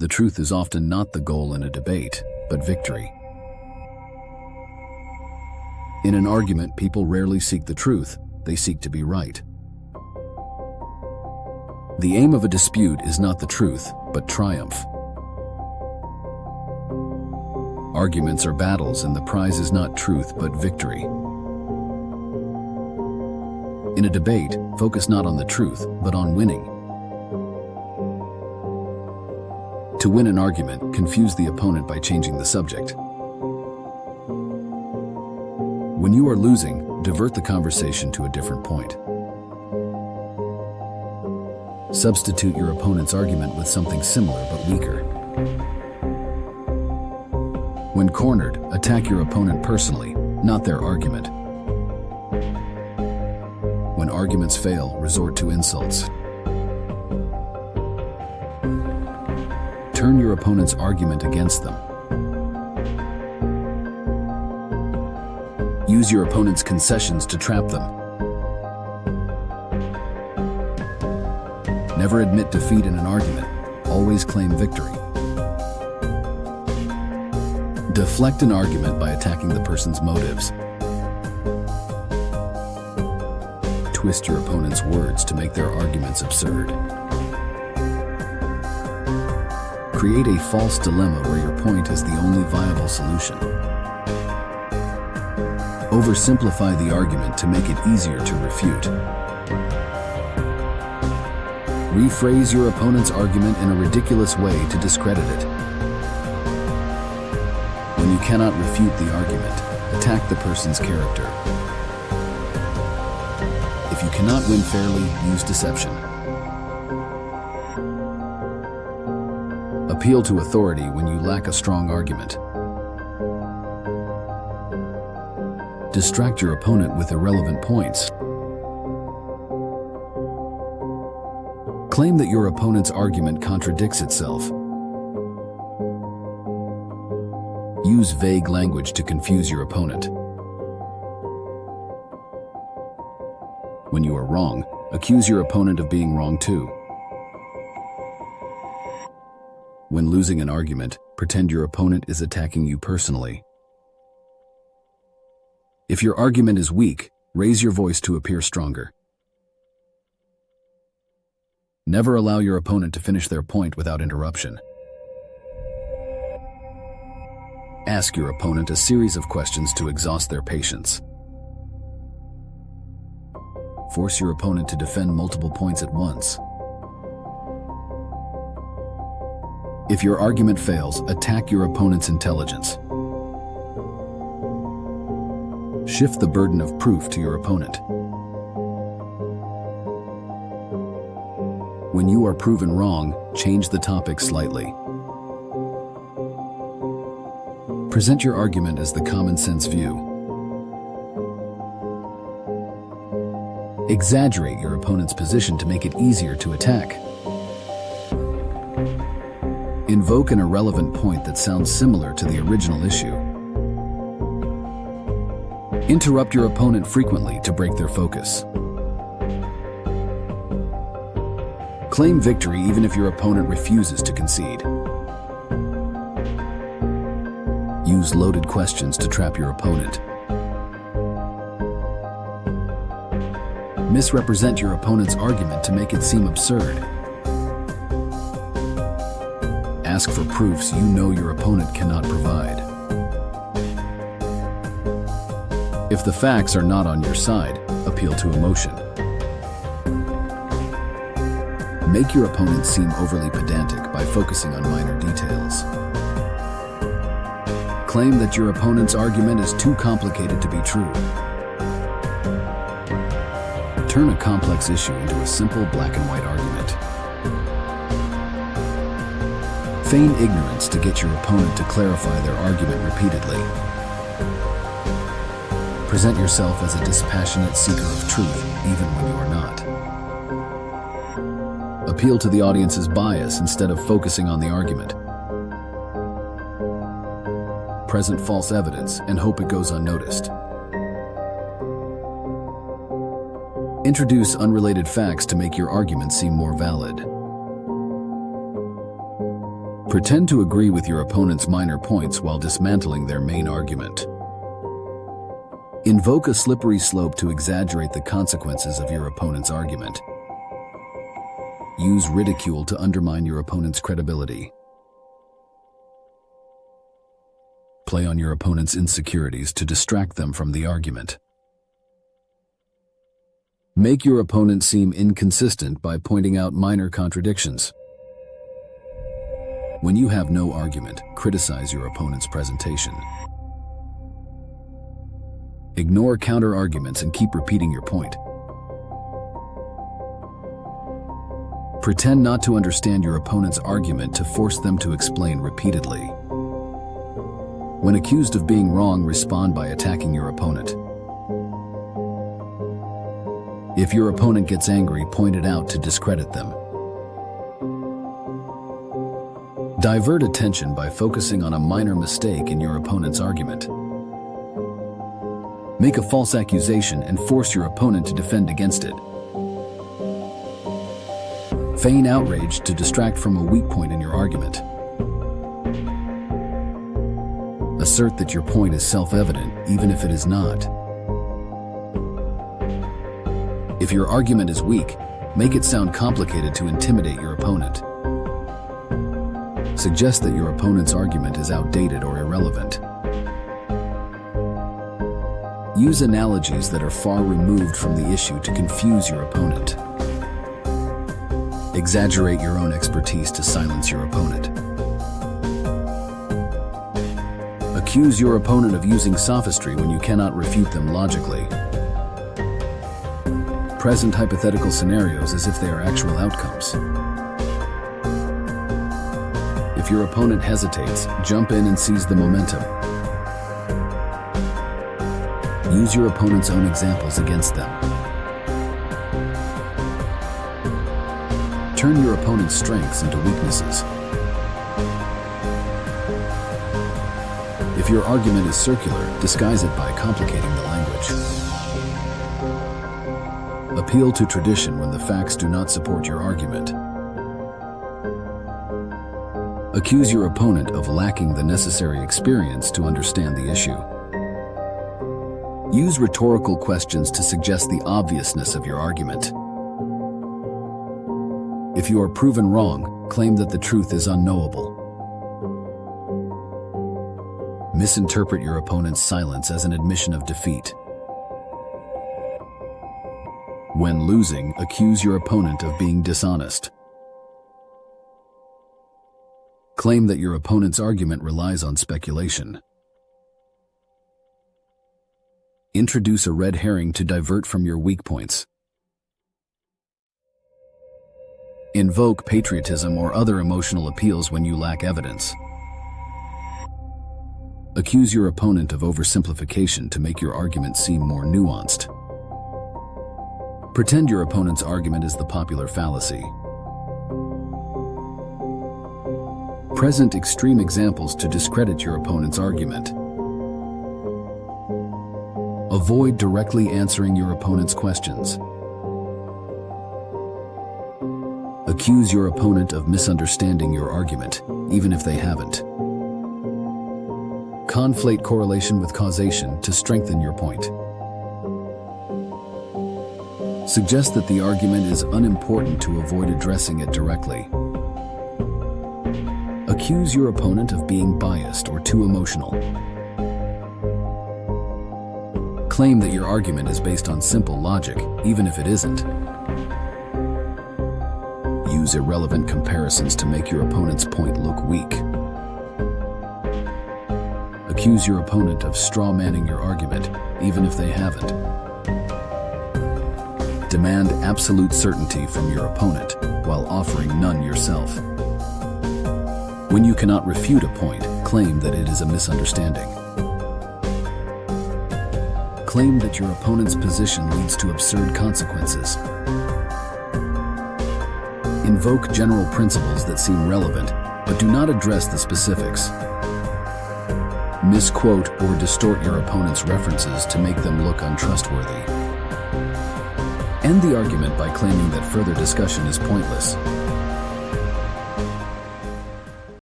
The truth is often not the goal in a debate, but victory. In an argument, people rarely seek the truth, they seek to be right. The aim of a dispute is not the truth, but triumph. Arguments are battles, and the prize is not truth, but victory. In a debate, focus not on the truth, but on winning. To win an argument, confuse the opponent by changing the subject. When you are losing, divert the conversation to a different point. Substitute your opponent's argument with something similar but weaker. When cornered, attack your opponent personally, not their argument. When arguments fail, resort to insults. Turn your opponent's argument against them. Use your opponent's concessions to trap them. Never admit defeat in an argument. Always claim victory. Deflect an argument by attacking the person's motives. Twist your opponent's words to make their arguments absurd. Create a false dilemma where your point is the only viable solution. Oversimplify the argument to make it easier to refute. Rephrase your opponent's argument in a ridiculous way to discredit it. When you cannot refute the argument, attack the person's character. If you cannot win fairly, use deception. Appeal to authority when you lack a strong argument. Distract your opponent with irrelevant points. Claim that your opponent's argument contradicts itself. Use vague language to confuse your opponent. When you are wrong, accuse your opponent of being wrong too. When losing an argument, pretend your opponent is attacking you personally. If your argument is weak, raise your voice to appear stronger. Never allow your opponent to finish their point without interruption. Ask your opponent a series of questions to exhaust their patience. Force your opponent to defend multiple points at once. If your argument fails, attack your opponent's intelligence. Shift the burden of proof to your opponent. When you are proven wrong, change the topic slightly. Present your argument as the common sense view. Exaggerate your opponent's position to make it easier to attack. Invoke an irrelevant point that sounds similar to the original issue. Interrupt your opponent frequently to break their focus. Claim victory even if your opponent refuses to concede. Use loaded questions to trap your opponent. Misrepresent your opponent's argument to make it seem absurd. Ask for proofs you know your opponent cannot provide. If the facts are not on your side, appeal to emotion. Make your opponent seem overly pedantic by focusing on minor details. Claim that your opponent's argument is too complicated to be true. Turn a complex issue into a simple black and white argument. Feign ignorance to get your opponent to clarify their argument repeatedly. Present yourself as a dispassionate seeker of truth, even when you are not. Appeal to the audience's bias instead of focusing on the argument. Present false evidence and hope it goes unnoticed. Introduce unrelated facts to make your argument seem more valid. Pretend to agree with your opponent's minor points while dismantling their main argument. Invoke a slippery slope to exaggerate the consequences of your opponent's argument. Use ridicule to undermine your opponent's credibility. Play on your opponent's insecurities to distract them from the argument. Make your opponent seem inconsistent by pointing out minor contradictions. When you have no argument, criticize your opponent's presentation. Ignore counter-arguments and keep repeating your point. Pretend not to understand your opponent's argument to force them to explain repeatedly. When accused of being wrong, respond by attacking your opponent. If your opponent gets angry, point it out to discredit them. Divert attention by focusing on a minor mistake in your opponent's argument. Make a false accusation and force your opponent to defend against it. Feign outrage to distract from a weak point in your argument. Assert that your point is self-evident, even if it is not. If your argument is weak, make it sound complicated to intimidate your opponent. Suggest that your opponent's argument is outdated or irrelevant. Use analogies that are far removed from the issue to confuse your opponent. Exaggerate your own expertise to silence your opponent. Accuse your opponent of using sophistry when you cannot refute them logically. Present hypothetical scenarios as if they are actual outcomes. If your opponent hesitates, jump in and seize the momentum. Use your opponent's own examples against them. Turn your opponent's strengths into weaknesses. If your argument is circular, disguise it by complicating the language. Appeal to tradition when the facts do not support your argument. Accuse your opponent of lacking the necessary experience to understand the issue. Use rhetorical questions to suggest the obviousness of your argument. If you are proven wrong, claim that the truth is unknowable. Misinterpret your opponent's silence as an admission of defeat. When losing, accuse your opponent of being dishonest. Claim that your opponent's argument relies on speculation. Introduce a red herring to divert from your weak points. Invoke patriotism or other emotional appeals when you lack evidence. Accuse your opponent of oversimplification to make your argument seem more nuanced. Pretend your opponent's argument is the popular fallacy. Present extreme examples to discredit your opponent's argument. Avoid directly answering your opponent's questions. Accuse your opponent of misunderstanding your argument, even if they haven't. Conflate correlation with causation to strengthen your point. Suggest that the argument is unimportant to avoid addressing it directly. Accuse your opponent of being biased or too emotional. Claim that your argument is based on simple logic, even if it isn't. Use irrelevant comparisons to make your opponent's point look weak. Accuse your opponent of straw-manning your argument, even if they haven't. Demand absolute certainty from your opponent while offering none yourself. When you cannot refute a point, claim that it is a misunderstanding. Claim that your opponent's position leads to absurd consequences. Invoke general principles that seem relevant, but do not address the specifics. Misquote or distort your opponent's references to make them look untrustworthy. End the argument by claiming that further discussion is pointless.